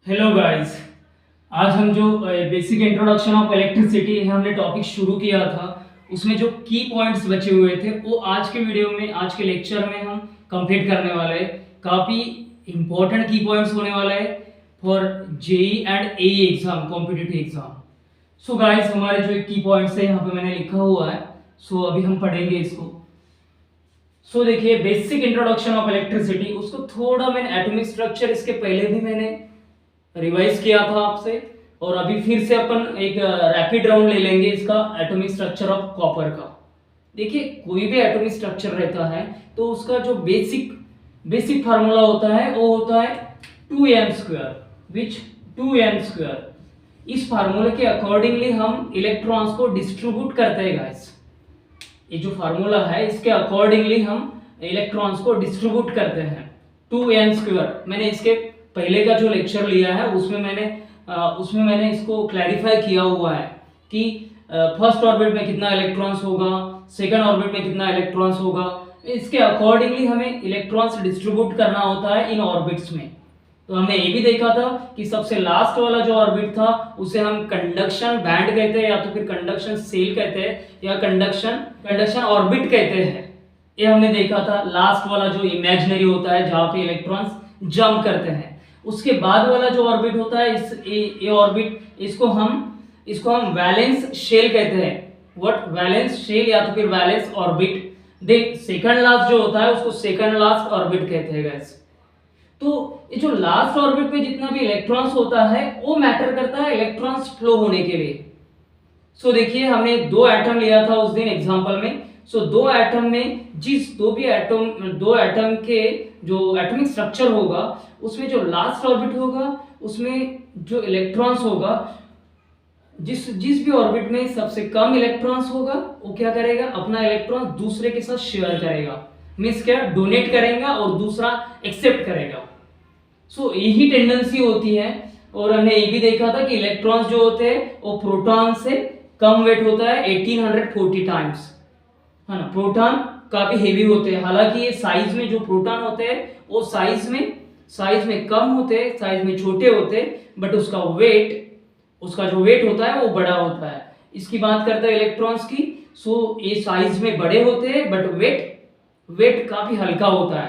Hello guys. आज हम जो बेसिक इंट्रोडक्शन ऑफ इलेक्ट्रिसिटी है हमने टॉपिक शुरू किया था, उसमें जो की पॉइंट्स बचे हुए थे वो आज के वीडियो में, आज के लेक्चर में हम कंप्लीट करने वाले हैं। काफ़ी इंपॉर्टेंट की पॉइंट्स होने वाला है for JE and AE exam, competitive exam. So guys, हमारे जो की पॉइंट्स है यहाँ पे मैंने लिखा हुआ है। सो अभी हम पढ़ेंगे इसको। सो देखिए, बेसिक इंट्रोडक्शन ऑफ इलेक्ट्रिसिटी, उसको थोड़ा मैंने एटॉमिक स्ट्रक्चर इसके पहले भी मैंने रिवाइज किया था आपसे, और अभी फिर से अपन एक रैपिड राउंड ले लेंगे इसका एटॉमिक स्ट्रक्चर ऑफ कॉपर का। देखिए, कोई भी एटॉमिक स्ट्रक्चर रहता है तो उसका जो बेसिक बेसिक फार्मूला होता है वो होता है 2m², विच 2m²। इस फार्मूले के अकॉर्डिंगली हम इलेक्ट्रॉन्स को डिस्ट्रीब्यूट करते हैं गाइस। ये जो फार्मूला है इसके अकॉर्डिंगली हम इलेक्ट्रॉन्स को डिस्ट्रीब्यूट करते हैं 2m²। मैंने इसके पहले का जो लेक्चर लिया है उसमें मैंने इसको क्लैरिफाई किया हुआ है कि फर्स्ट ऑर्बिट में कितना इलेक्ट्रॉन्स होगा, सेकंड ऑर्बिट में कितना इलेक्ट्रॉन्स होगा। इसके अकॉर्डिंगली हमें इलेक्ट्रॉन्स डिस्ट्रीब्यूट करना होता है इन ऑर्बिट्स में। तो हमने ये भी देखा था कि सबसे लास्ट वाला जो ऑर्बिट था उसे हम कंडक्शन बैंड कहते हैं, या तो फिर कंडक्शन सेल कहते हैं, या कंडक्शन ऑर्बिट कहते हैं। ये हमने देखा था, लास्ट वाला जो इमेजिनरी होता है जहां पे इलेक्ट्रॉन्स जंप करते हैं। उसके बाद वाला जो ऑर्बिट होता है ये ऑर्बिट, इसको हम वैलेंस शेल कहते हैं। व्हाट? वैलेंस शेल या तो फिर वैलेंस ऑर्बिट। देख, सेकंड लास्ट जो होता है उसको सेकंड लास्ट ऑर्बिट कहते हैं गाइस। तो ये जो लास्ट ऑर्बिट में जितना भी इलेक्ट्रॉन्स होता है वो मैटर करता है इलेक्ट्रॉन्स फ्लो होने के लिए। सो देखिए, हमने दो एटम लिया था उस दिन एग्जांपल में। सो दो एटम में दो एटम के जो एटॉमिक स्ट्रक्चर होगा उसमें जो लास्ट ऑर्बिट होगा उसमें जो इलेक्ट्रॉन्स होगा, जिस जिस भी ऑर्बिट में सबसे कम इलेक्ट्रॉन्स होगा वो क्या करेगा, अपना इलेक्ट्रॉन दूसरे के साथ शेयर करेगा। मीन्स क्या, डोनेट करेगा और दूसरा एक्सेप्ट करेगा। सो यही टेंडेंसी होती है। और हमने ये भी देखा था कि इलेक्ट्रॉन्स जो होते हैं वो प्रोटॉन से कम वेट होता है 1840 टाइम्स, है ना। प्रोटॉन काफी हेवी होते हैं, हालांकि ये साइज में जो प्रोटॉन होते हैं वो साइज में कम होते हैं, साइज में छोटे होते हैं, बट उसका जो वेट होता है वो बड़ा होता है। इसकी बात करते हैं इलेक्ट्रॉन्स की। सो ये साइज में बड़े होते हैं बट वेट काफी हल्का होता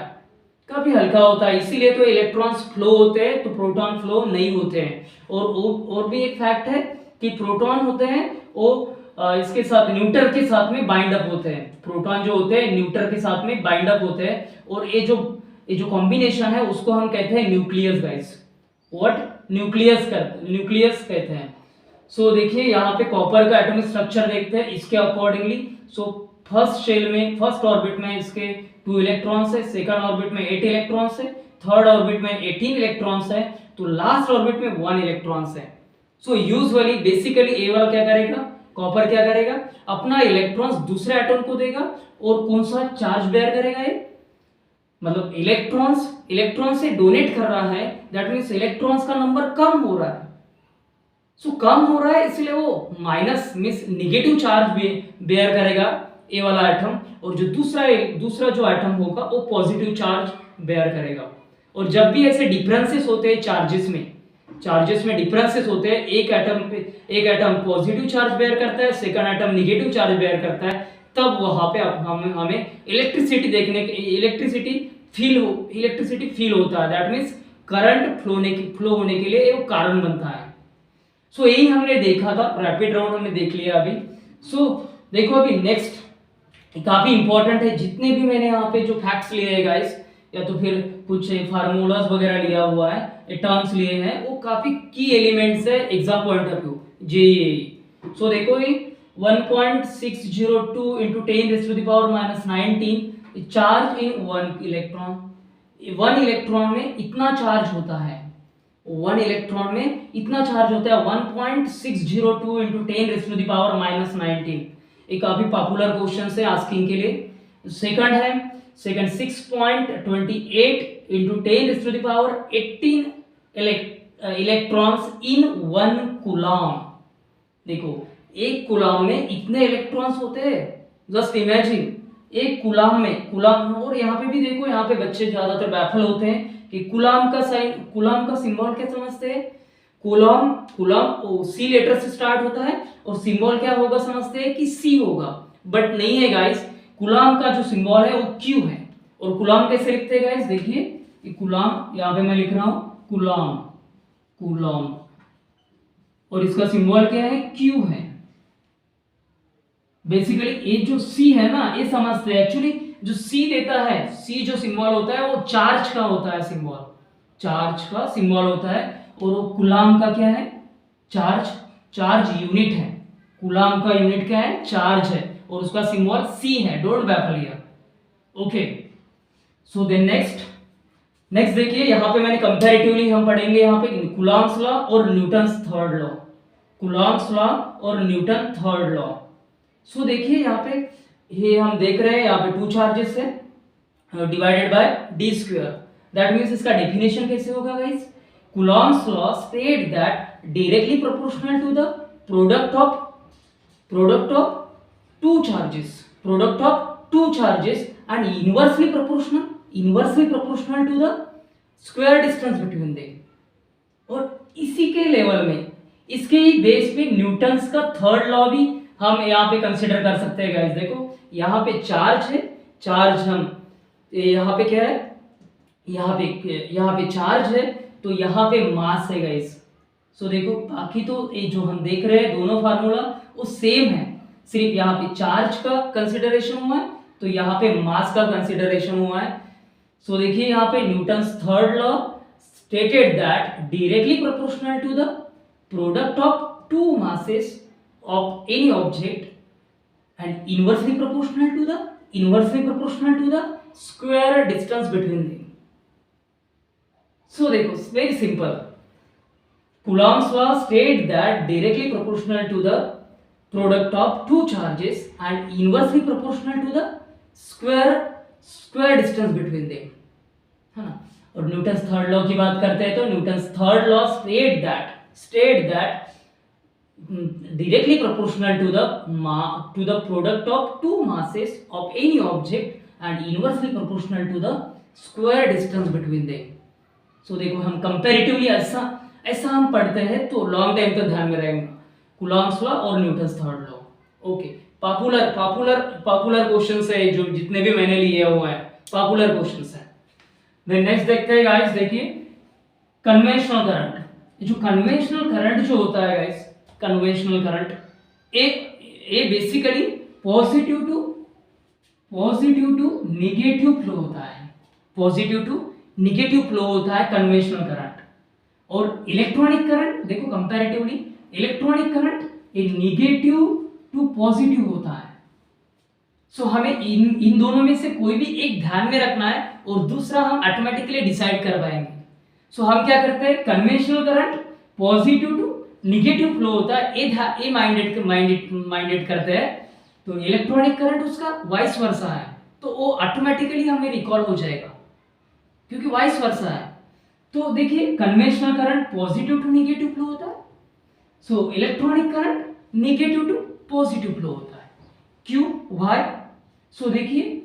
है, इसीलिए तो इलेक्ट्रॉन्स फ्लो होते हैं तो प्रोटॉन फ्लो नहीं होते हैं। और भी एक फैक्ट है कि प्रोटॉन होते हैं वो इसके साथ न्यूट्रल के साथ में बाइंड अप होते हैं। प्रोटॉन जो होते हैं न्यूट्रल के साथ में बाइंड अप होते हैं, और ये जो कॉम्बिनेशन है उसको हम कहते हैं न्यूक्लियस गाइस। व्हाट? न्यूक्लियस कहते हैं। सो देखिए, यहाँ पे कॉपर का एटॉमिक स्ट्रक्चर देखते हैं इसके अकॉर्डिंगली। सो फर्स्ट ऑर्बिट में इसके 2 इलेक्ट्रॉन्स है, सेकंड ऑर्बिट में 8 इलेक्ट्रॉन्स है, थर्ड ऑर्बिट में 18 इलेक्ट्रॉन्स है, तो लास्ट ऑर्बिट में 1 इलेक्ट्रॉन्स है। सो यूजुअली बेसिकली ए वाला क्या करेगा, कॉपर क्या करेगा, अपना इलेक्ट्रॉन्स दूसरे एटॉम को देगा, और कौन सा चार्ज बेयर करेगा ये, मतलब इलेक्ट्रॉन से डोनेट कर रहा है, दैट मींस इलेक्ट्रॉन्स का नंबर कम हो रहा है। सो कम हो रहा है इसलिए वो माइनस मींस नेगेटिव चार्ज भी बेयर करेगा ए वाला एटम, और जो दूसरा जो एटम होगा वो पॉजिटिव चार्ज बेयर करेगा। और जब भी ऐसे डिफरेंसेस होते हैं चार्जेस में डिफरेंसेस होते हैं, एक एटम पॉजिटिव चार्ज बेयर करता है, second atom negative charge bear करता है, तब वहां पे हमें इलेक्ट्रिसिटी फील होता है। दैट मींस करंट फ्लो होने के लिए वो कारण बनता है। सो यही हमने देखा था, रैपिड राउंड हमने देख लिया अभी। सो देखो, अभी नेक्स्ट काफी इंपॉर्टेंट है। जितने भी मैंने यहाँ पे जो फैक्ट्स लिए हैं गाइस, या तो फिर कुछ फार्मूलाज वगैरह लिया हुआ है, टर्म्स लिए हैं, वो काफी की एलिमेंट्स है exam point of view, JEE. So देखो, ये 1.602 into 10 raised to the power minus 19 charge in 1 electron. 1 electron में इतना चार्ज होता है, 1.602 into 10 raised to the power minus 19। एक काफी पॉपुलर क्वेश्चन है आस्किंग के लिए। Second 6.28 into 10 raised to the power 18 electrons in 1 coulomb. देखो, एक कूलम में इतने इलेक्ट्रॉन्स होते हैं, जस्ट इमेजिन एक कूलम में। और यहाँ पे भी देखो, यहाँ पे बच्चे ज्यादातर बैफल होते हैं कि कूलाम का साइन, कूलाम का सिंबल क्या समझते हैं? कूलाम, कूलाम सी लेटर से स्टार्ट होता है और सिंबल क्या होगा समझते हैं कि सी होगा, बट नहीं है गाइस। कूलाम का जो सिंबल है वो क्यू है। और कूलाम कैसे लिखते हैं गाइस? देखिए कि कूलाम, यहाँ पे मैं लिख रहा हूं कूलाम, कूलाम, और इसका सिंबल क्या है? क्यू है। बेसिकली ये जो सी है ना, ये समझते हैं एक्चुअली जो सी देता है, सी जो सिंबल होता है वो चार्ज का होता है सिंबल, चार्ज का सिंबल होता है। और वो कूलाम का क्या है? चार्ज, चार्ज यूनिट है। कूलाम का यूनिट क्या है? चार्ज है, और उसका सिंबल सी है। Don't baffle here. Okay, so then next, next देखिए यहाँ पे मैंने कंपैरेटिवली हम पढ़ेंगे यहाँ पे कूलॉम्स लॉ और Newton's third law, Coulomb's law और न्यूटन थर्ड लॉ। सो देखिए यहाँ पे ये हम देख रहे हैं, यहाँ पे टू चार्जेस है divided by d square. That means इसका डेफिनेशन कैसे होगा guys? Coulomb's law state that directly proportional to the product of two charges, product of two charges and inversely proportional to the square distance between them। और इसी के level में, इसके ही base पे Newton's का थर्ड लॉ भी हम यहाँ पे कंसिडर कर सकते हैं गाइस। देखो यहाँ पे चार्ज है, चार्ज हम यहाँ पे क्या है? यहाँ पे चार्ज है, तो यहाँ पे मास है गाइस। सो देखो बाकी तो ये जो हम देख रहे हैं दोनों फार्मूला वो सेम है, सिर्फ यहाँ पे चार्ज का कंसिडरेशन हुआ है, तो यहाँ पे मास का कंसिडरेशन हुआ है। सो देखिए यहाँ पे Newton's third law stated that directly proportional to the product of two masses of any object and inversely proportional to the square distance between them. So देखो very simple, Coulomb's law state that directly proportional to the product of two charges and inversely proportional to the square distance between them, है ना। और Newton's third law की बात करते हैं तो Newton's third law state that directly proportional to the product of two masses of any object and inversely proportional to the square distance between them। So देखो हम कंपैरेटिवली ऐसा हम पढ़ते हैं तो लॉन्ग टाइम तक ध्यान में रहेगा, कूलॉम्स लॉ और Newton's third law. Okay, popular questions है जो जितने भी मैंने लिए हुए हैं, पॉपुलर क्वेश्चंस है। देन नेक्स्ट देखते हैं गाइस, देखिए कन्वेंशनल करंट। जो कन्वेंशनल करंट जो होता है guys, conventional current a basically positive to negative flow होता है, पॉजिटिव टू नेगेटिव फ्लो होता है कन्वेंशनल करंट। और इलेक्ट्रॉनिक करंट देखो कंपैरेटिवली, इलेक्ट्रॉनिक करंट एक नेगेटिव टू पॉजिटिव होता है। सो हमें इन दोनों में से कोई भी एक ध्यान में रखना है और दूसरा हम ऑटोमेटिकली डिसाइड कर पाएंगे। सो हम क्या करते हैं, conventional current positive to negative flow होता है, ए माइंडेड करते हैं। तो इलेक्ट्रॉनिक करंट उसका वाइस वर्सा है, तो वो ऑटोमेटिकली हमें रिकॉल हो जाएगा क्योंकि वाइस वर्सा है। तो देखिए conventional current positive to negative flow होता है, so electronic current negative to positive flow होता है। क्यों, व्हाई? सो देखिए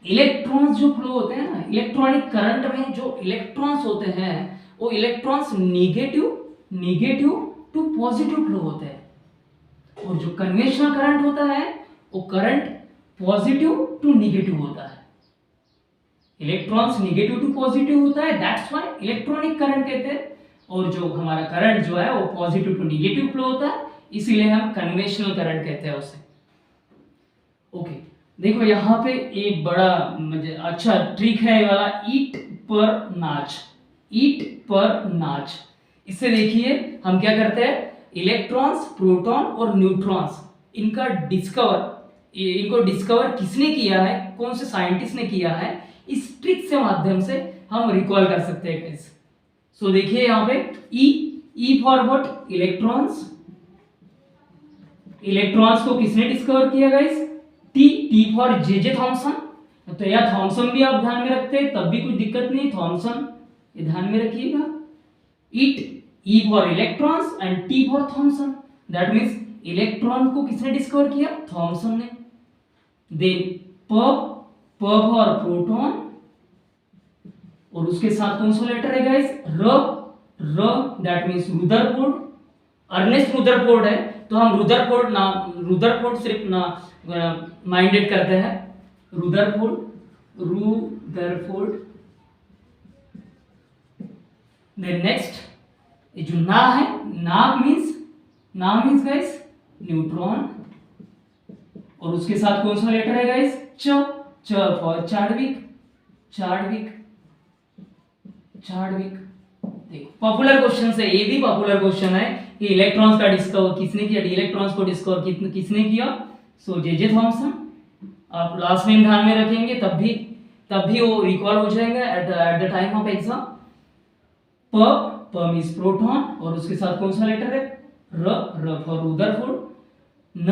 इलेक्ट्रॉन्स जो फ्लो होते हैं ना, इलेक्ट्रॉनिक करंट में जो इलेक्ट्रॉन्स होते हैं वो electrons negative to positive flow होते हैं। और जो कन्वेंशनल करंट होता है वो करंट पॉजिटिव टू नेगेटिव होता है, इलेक्ट्रॉन्स नेगेटिव टू पॉजिटिव होता है, दैट्स व्हाई इलेक्ट्रॉनिक करंट कहते हैं। और जो हमारा करंट जो है वो पॉजिटिव टू नेगेटिव फ्लो होता है, इसीलिए हम कन्वेंशनल करंट कहते हैं उसे। ओके, देखो यहाँ पे एक बड़ा अच्छा ट्रिक है ये वाला, ईट पर नाच। इससे देखिए हम क्या करते हैं, इलेक्ट्रॉन्स, प्रोटॉन और न्यूट्रॉन्स इनको डिस्कवर किसने किया है, कौन से साइंटिस्ट ने किया है, इस ट्रिक से माध्यम से हम रिकॉल कर सकते हैं गाइस। सो देखिए यहाँ पे ई फॉर व्हाट, इलेक्ट्रॉन्स को किसने डिस्कवर किया guys, T for J Thomson. तो यह थॉमसन भी आप ध्यान में रखते हैं तब भी कुछ दिक्कत नहीं, थॉमसन ये ध्यान में रखिएगा। E for electrons and T for Thomson, that means electron को किसने डिस्कवर किया, थॉमसन ने। देन प फॉर प्रोटॉन और उसके साथ कौन सा लेटर है गाइस, र, that means Rutherford. Ernest Rutherford है तो हम रुदरफोर्ड सिर्फ ना माइंडेड करते हैं, रुदरफोर्ड। देन नेक्स्ट ये जो ना है, ना मीन्स गाइस न्यूट्रॉन, और उसके साथ कौन सा लेटर है गाइस, च फॉर चार्डविक। देखो पॉपुलर क्वेश्चन है, ये भी पॉपुलर क्वेश्चन है कि इलेक्ट्रॉन्स का डिस्कवर किसने किया, इलेक्ट्रॉन्स को डिस्कवर किसने किया, सो जे थॉमसन। आप लास्ट में ध्यान में रखेंगे तब भी वो रिकॉल हो जाएगा at the time of exam. प मींस प्रोटॉन, और उसके साथ कौन सा लेटर है, र फॉर रुदरफोर्ड। न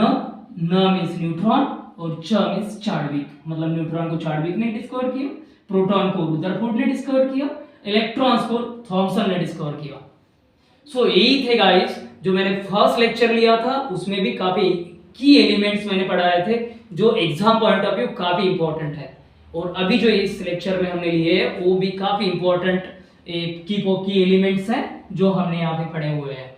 मींस न्यूट्रॉन, और च मींस चार्डविक, मतलब न्यूट्रॉन को चार्डविक ने डिस्कवर किया, प्रोटॉन को रुदरफोर्ड ने डिस्कवर किया, इलेक्ट्रॉन्स को थॉमसन ने डिस्कवर किया। सो यही थे गाइस जो मैंने फर्स्ट लेक्चर लिया था, उसमें भी काफी की एलिमेंट्स मैंने पढ़ाए थे जो एग्जाम पॉइंट ऑफ व्यू काफी इंपॉर्टेंट है, और अभी जो इस लेक्चर में हमने लिए हैं वो भी काफी इंपॉर्टेंट की एलिमेंट्स हैं जो हमने यहाँ पे पढ़े हुए हैं।